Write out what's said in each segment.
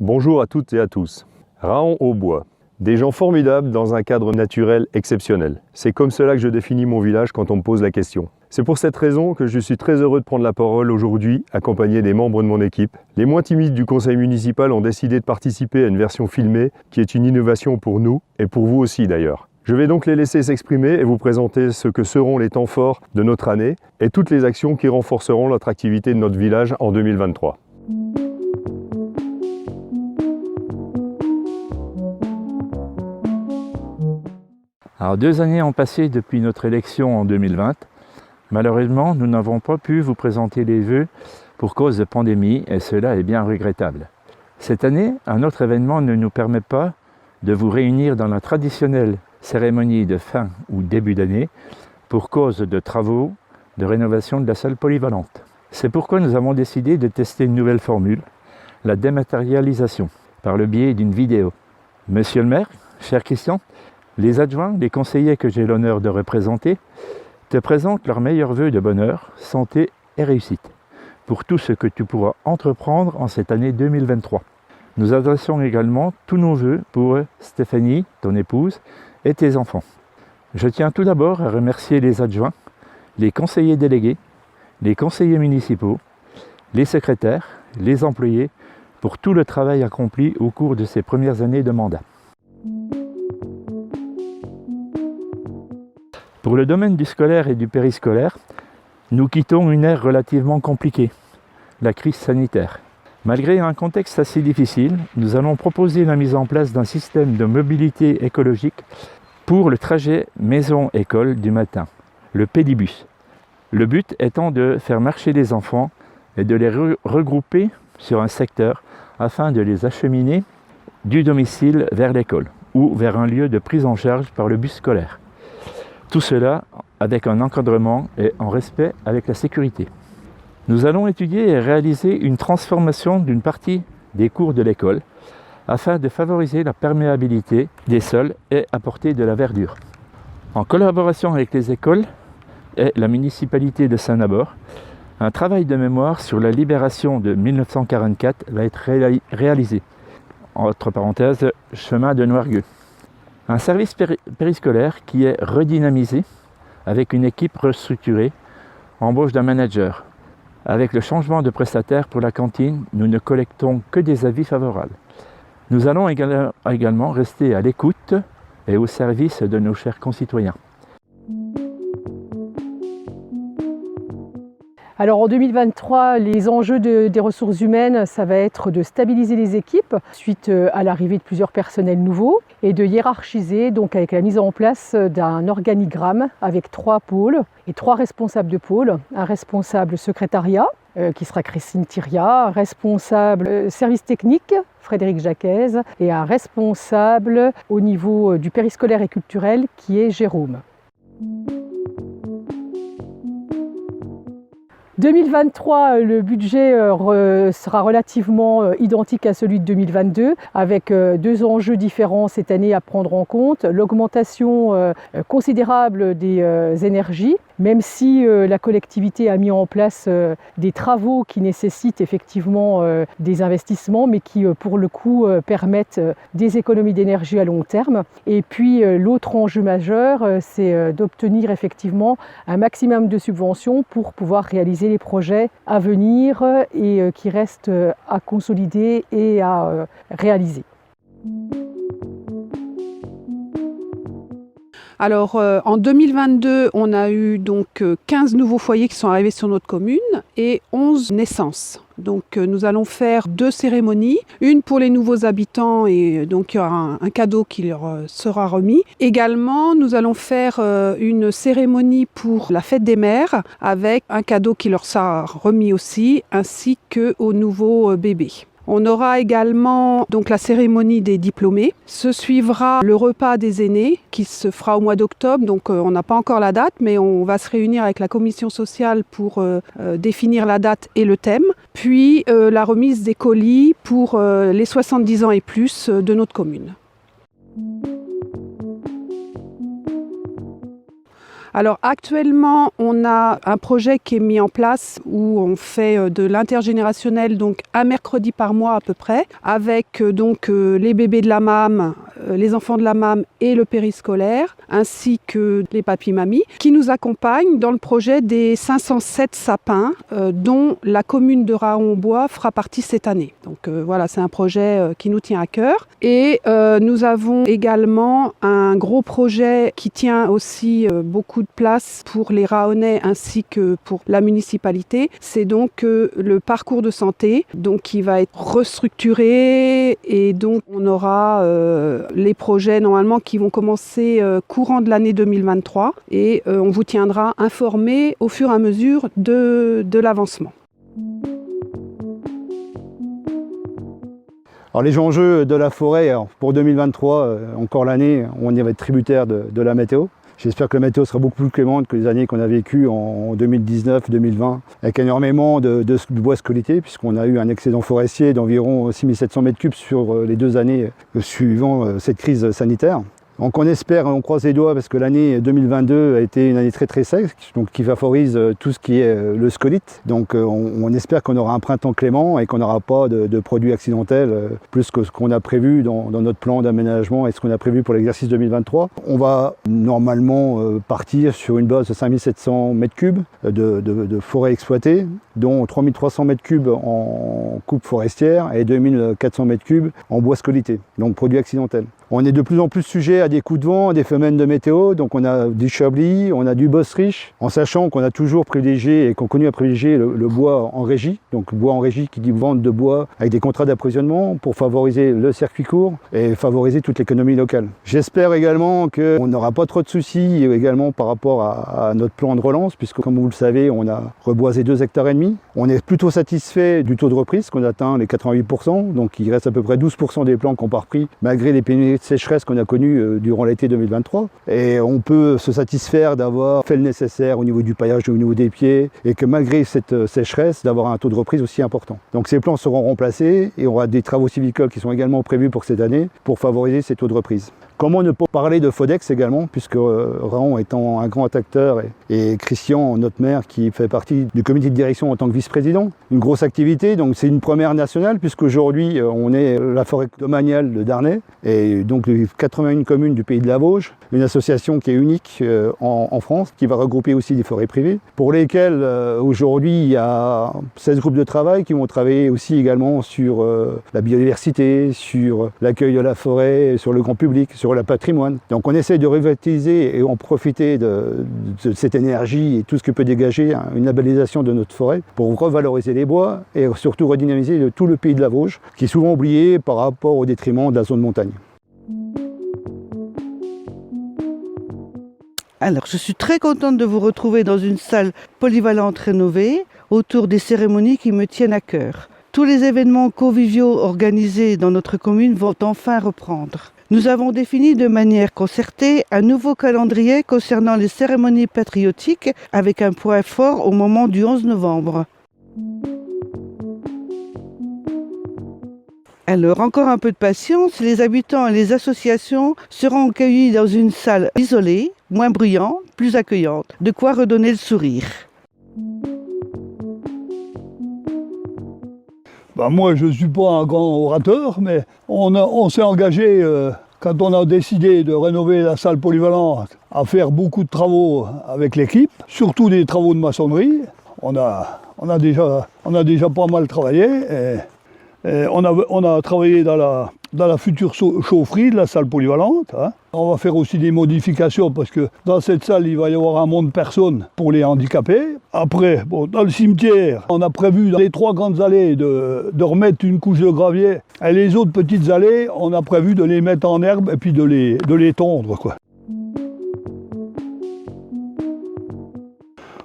Bonjour à toutes et à tous. Raon-au-Bois. Des gens formidables dans un cadre naturel exceptionnel. C'est comme cela que je définis mon village quand on me pose la question. C'est pour cette raison que je suis très heureux de prendre la parole aujourd'hui, accompagné des membres de mon équipe. Les moins timides du conseil municipal ont décidé de participer à une version filmée qui est une innovation pour nous et pour vous aussi d'ailleurs. Je vais donc les laisser s'exprimer et vous présenter ce que seront les temps forts de notre année et toutes les actions qui renforceront l'attractivité de notre village en 2023. Alors 2 années ont passé depuis notre élection en 2020. Malheureusement, nous n'avons pas pu vous présenter les vœux pour cause de pandémie et cela est bien regrettable. Cette année, un autre événement ne nous permet pas de vous réunir dans la traditionnelle cérémonie de fin ou début d'année pour cause de travaux de rénovation de la salle polyvalente. C'est pourquoi nous avons décidé de tester une nouvelle formule, la dématérialisation, par le biais d'une vidéo. Monsieur le maire, cher Christian, les adjoints, les conseillers que j'ai l'honneur de représenter, te présentent leurs meilleurs vœux de bonheur, santé et réussite pour tout ce que tu pourras entreprendre en cette année 2023. Nous adressons également tous nos vœux pour Stéphanie, ton épouse, et tes enfants. Je tiens tout d'abord à remercier les adjoints, les conseillers délégués, les conseillers municipaux, les secrétaires, les employés pour tout le travail accompli au cours de ces premières années de mandat. Pour le domaine du scolaire et du périscolaire, nous quittons une ère relativement compliquée, la crise sanitaire. Malgré un contexte assez difficile, nous allons proposer la mise en place d'un système de mobilité écologique pour le trajet maison-école du matin, le Pédibus. Le but étant de faire marcher les enfants et de les regrouper sur un secteur afin de les acheminer du domicile vers l'école ou vers un lieu de prise en charge par le bus scolaire. Tout cela avec un encadrement et en respect avec la sécurité. Nous allons étudier et réaliser une transformation d'une partie des cours de l'école afin de favoriser la perméabilité des sols et apporter de la verdure. En collaboration avec les écoles et la municipalité de Saint-Nabord, un travail de mémoire sur la libération de 1944 va être réalisé. Entre parenthèses, chemin de Noirgueux. Un service périscolaire qui est redynamisé avec une équipe restructurée, embauche d'un manager. Avec le changement de prestataire pour la cantine, nous ne collectons que des avis favorables. Nous allons également rester à l'écoute et au service de nos chers concitoyens. Alors en 2023, les enjeux des ressources humaines, ça va être de stabiliser les équipes suite à l'arrivée de plusieurs personnels nouveaux et de hiérarchiser donc avec la mise en place d'un organigramme avec 3 pôles et 3 responsables de pôle. Un responsable secrétariat qui sera Christine Thiria, un responsable service technique Frédéric Jacquez et un responsable au niveau du périscolaire et culturel qui est Jérôme. 2023, le budget sera relativement identique à celui de 2022, avec 2 enjeux différents cette année à prendre en compte. L'augmentation considérable des énergies, même si la collectivité a mis en place des travaux qui nécessitent effectivement des investissements, mais qui pour le coup permettent des économies d'énergie à long terme. Et puis l'autre enjeu majeur, c'est d'obtenir effectivement un maximum de subventions pour pouvoir réaliser les projets à venir et qui restent à consolider et à réaliser. Alors en 2022, on a eu donc 15 nouveaux foyers qui sont arrivés sur notre commune et 11 naissances. Donc nous allons faire 2 cérémonies, une pour les nouveaux habitants et donc il y aura un cadeau qui leur sera remis. Également, nous allons faire une cérémonie pour la fête des mères avec un cadeau qui leur sera remis aussi, ainsi qu'aux nouveaux bébés. On aura également donc la cérémonie des diplômés. Se suivra le repas des aînés qui se fera au mois d'octobre. Donc on n'a pas encore la date, mais on va se réunir avec la commission sociale pour définir la date et le thème. Puis la remise des colis pour les 70 ans et plus de notre commune. Alors actuellement, on a un projet qui est mis en place où on fait de l'intergénérationnel, donc un mercredi par mois à peu près, avec les bébés de la MAM, les enfants de la MAM et le périscolaire, ainsi que les papis-mamies, qui nous accompagnent dans le projet des 507 sapins dont la commune de Raon-au-Bois fera partie cette année. Donc voilà, c'est un projet qui nous tient à cœur. Et nous avons également un gros projet qui tient aussi beaucoup de place pour les Raonnais ainsi que pour la municipalité. C'est donc le parcours de santé, donc qui va être restructuré, et donc on aura les projets normalement qui vont commencer courant de l'année 2023, et on vous tiendra informé au fur et à mesure de l'avancement. Alors les enjeux de la forêt, pour 2023, encore l'année, on va être tributaire de la météo. J'espère que la météo sera beaucoup plus clémente que les années qu'on a vécues en 2019-2020, avec énormément de bois scolyté, puisqu'on a eu un excédent forestier d'environ 6700 m3 sur les 2 années suivant cette crise sanitaire. Donc on espère, on croise les doigts, parce que l'année 2022 a été une année très très sèche, donc qui favorise tout ce qui est le scolyte. Donc on espère qu'on aura un printemps clément et qu'on n'aura pas de produits accidentels, plus que ce qu'on a prévu dans notre plan d'aménagement et ce qu'on a prévu pour l'exercice 2023. On va normalement partir sur une base de 5700 m3 de forêt exploitée, dont 3300 m3 en coupe forestière et 2400 m3 en bois scolyté, donc produits accidentels. On est de plus en plus sujet à des coups de vent, à des phénomènes de météo, donc on a du chablis, on a du boss riche, en sachant qu'on a toujours privilégié et qu'on continue à privilégier le bois en régie, donc bois en régie qui dit vente de bois avec des contrats d'approvisionnement pour favoriser le circuit court et favoriser toute l'économie locale. J'espère également qu'on n'aura pas trop de soucis également par rapport à notre plan de relance, puisque comme vous le savez, on a reboisé 2,5 hectares. On est plutôt satisfait du taux de reprise, qu'on atteint les 88%, donc il reste à peu près 12% des plants qu'on pas repris, malgré les pénuries de sécheresse qu'on a connues durant l'été 2023. Et on peut se satisfaire d'avoir fait le nécessaire au niveau du paillage, au niveau des pieds, et que malgré cette sécheresse, d'avoir un taux de reprise aussi important. Donc ces plants seront remplacés et on aura des travaux sylvicoles qui sont également prévus pour cette année pour favoriser ces taux de reprise. Comment ne pas parler de Fodex également, puisque Raon étant un grand acteur et Christian, notre maire, qui fait partie du comité de direction en tant que vice-président. Une grosse activité, donc c'est une première nationale, puisqu'aujourd'hui on est la forêt domaniale de Darney, et donc 81 communes du pays de la Vosges, une association qui est unique en France, qui va regrouper aussi des forêts privées, pour lesquelles aujourd'hui il y a 16 groupes de travail qui vont travailler aussi également sur la biodiversité, sur l'accueil de la forêt, sur le grand public, sur le patrimoine. Donc on essaie de revitaliser et en profiter de cette énergie et tout ce que peut dégager une labellisation de notre forêt pour revaloriser les bois et surtout redynamiser tout le pays de la Vosges, qui est souvent oublié par rapport au détriment de la zone montagne. Alors, je suis très contente de vous retrouver dans une salle polyvalente rénovée autour des cérémonies qui me tiennent à cœur. Tous les événements conviviaux organisés dans notre commune vont enfin reprendre. Nous avons défini de manière concertée un nouveau calendrier concernant les cérémonies patriotiques avec un point fort au moment du 11 novembre. Alors, encore un peu de patience, les habitants et les associations seront accueillis dans une salle isolée, moins bruyante, plus accueillante, de quoi redonner le sourire. Moi, je ne suis pas un grand orateur, mais on s'est engagé, quand on a décidé de rénover la salle polyvalente, à faire beaucoup de travaux avec l'équipe, surtout des travaux de maçonnerie. On a déjà pas mal travaillé. Et on a travaillé dans la future chaufferie de la salle polyvalente. On va faire aussi des modifications parce que dans cette salle, il va y avoir un monde personnes pour les handicapés. Après, dans le cimetière, on a prévu dans les 3 grandes allées de remettre une couche de gravier. Et les autres petites allées, on a prévu de les mettre en herbe et puis de les tondre, quoi.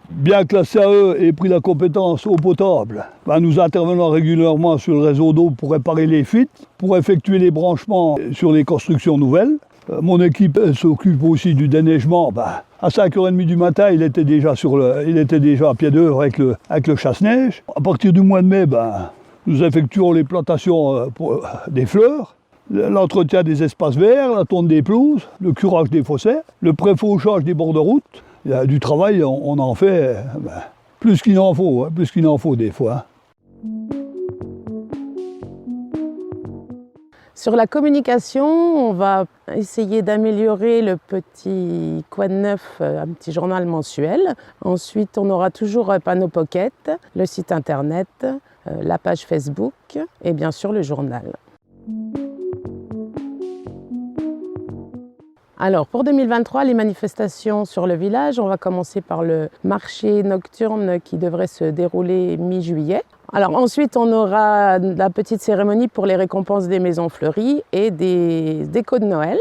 Bien que la CAE ait pris la compétence eau potable, nous intervenons régulièrement sur le réseau d'eau pour réparer les fuites, pour effectuer les branchements sur les constructions nouvelles. Mon équipe s'occupe aussi du déneigement. À 5h30 du matin, il était déjà à pied d'œuvre avec le chasse-neige. À partir du mois de mai, nous effectuons les plantations des fleurs, l'entretien des espaces verts, la tonte des pelouses, le curage des fossés, le préfauchage des bords de route, Il y a du travail, on en fait plus qu'il en faut, hein, plus qu'il en faut des fois. Sur la communication, on va essayer d'améliorer le petit Quoi de neuf, un petit journal mensuel. Ensuite, on aura toujours Panneau Pocket, le site internet, la page Facebook et bien sûr le journal. Alors pour 2023, les manifestations sur le village, on va commencer par le marché nocturne qui devrait se dérouler mi-juillet. Alors ensuite, on aura la petite cérémonie pour les récompenses des maisons fleuries et des décos de Noël.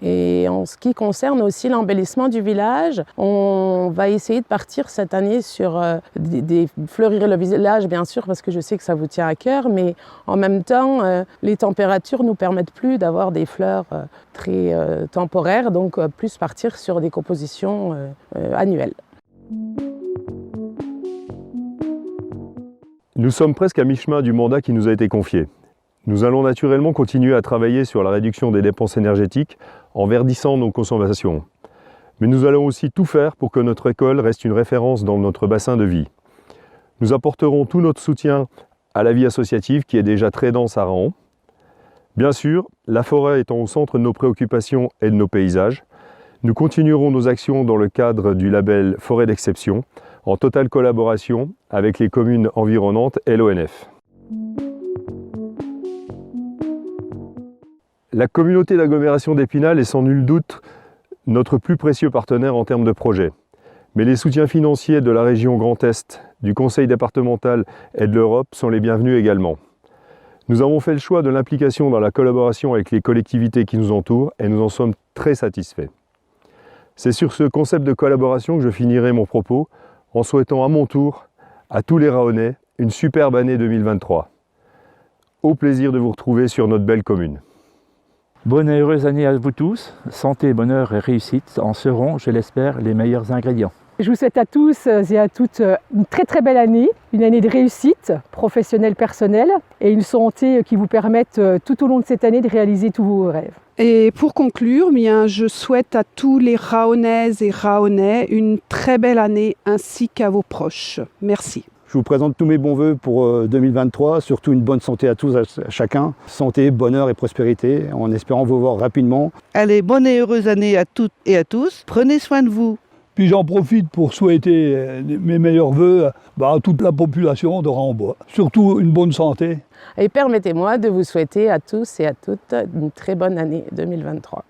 Et en ce qui concerne aussi l'embellissement du village, on va essayer de partir cette année sur fleurir le village, bien sûr, parce que je sais que ça vous tient à cœur, mais en même temps, les températures ne nous permettent plus d'avoir des fleurs très temporaires, donc plus partir sur des compositions annuelles. Nous sommes presque à mi-chemin du mandat qui nous a été confié. Nous allons naturellement continuer à travailler sur la réduction des dépenses énergétiques en verdissant nos consommations. Mais nous allons aussi tout faire pour que notre école reste une référence dans notre bassin de vie. Nous apporterons tout notre soutien à la vie associative qui est déjà très dense à Raon. Bien sûr, la forêt étant au centre de nos préoccupations et de nos paysages, nous continuerons nos actions dans le cadre du label Forêt d'exception, en totale collaboration avec les communes environnantes et l'ONF. La communauté d'agglomération d'Épinal est sans nul doute notre plus précieux partenaire en termes de projet. Mais les soutiens financiers de la région Grand Est, du Conseil départemental et de l'Europe sont les bienvenus également. Nous avons fait le choix de l'implication dans la collaboration avec les collectivités qui nous entourent et nous en sommes très satisfaits. C'est sur ce concept de collaboration que je finirai mon propos en souhaitant à mon tour à tous les Raonais une superbe année 2023. Au plaisir de vous retrouver sur notre belle commune. Bonne et heureuse année à vous tous. Santé, bonheur et réussite en seront, je l'espère, les meilleurs ingrédients. Je vous souhaite à tous et à toutes une très très belle année, une année de réussite professionnelle, personnelle et une santé qui vous permette tout au long de cette année de réaliser tous vos rêves. Et pour conclure, je souhaite à tous les Raonaises et Raonais une très belle année ainsi qu'à vos proches. Merci. Je vous présente tous mes bons voeux pour 2023, surtout une bonne santé à tous, à chacun. Santé, bonheur et prospérité, en espérant vous voir rapidement. Allez, bonne et heureuse année à toutes et à tous. Prenez soin de vous. Puis j'en profite pour souhaiter mes meilleurs voeux à toute la population de Raon-Bois. Surtout une bonne santé. Et permettez-moi de vous souhaiter à tous et à toutes une très bonne année 2023.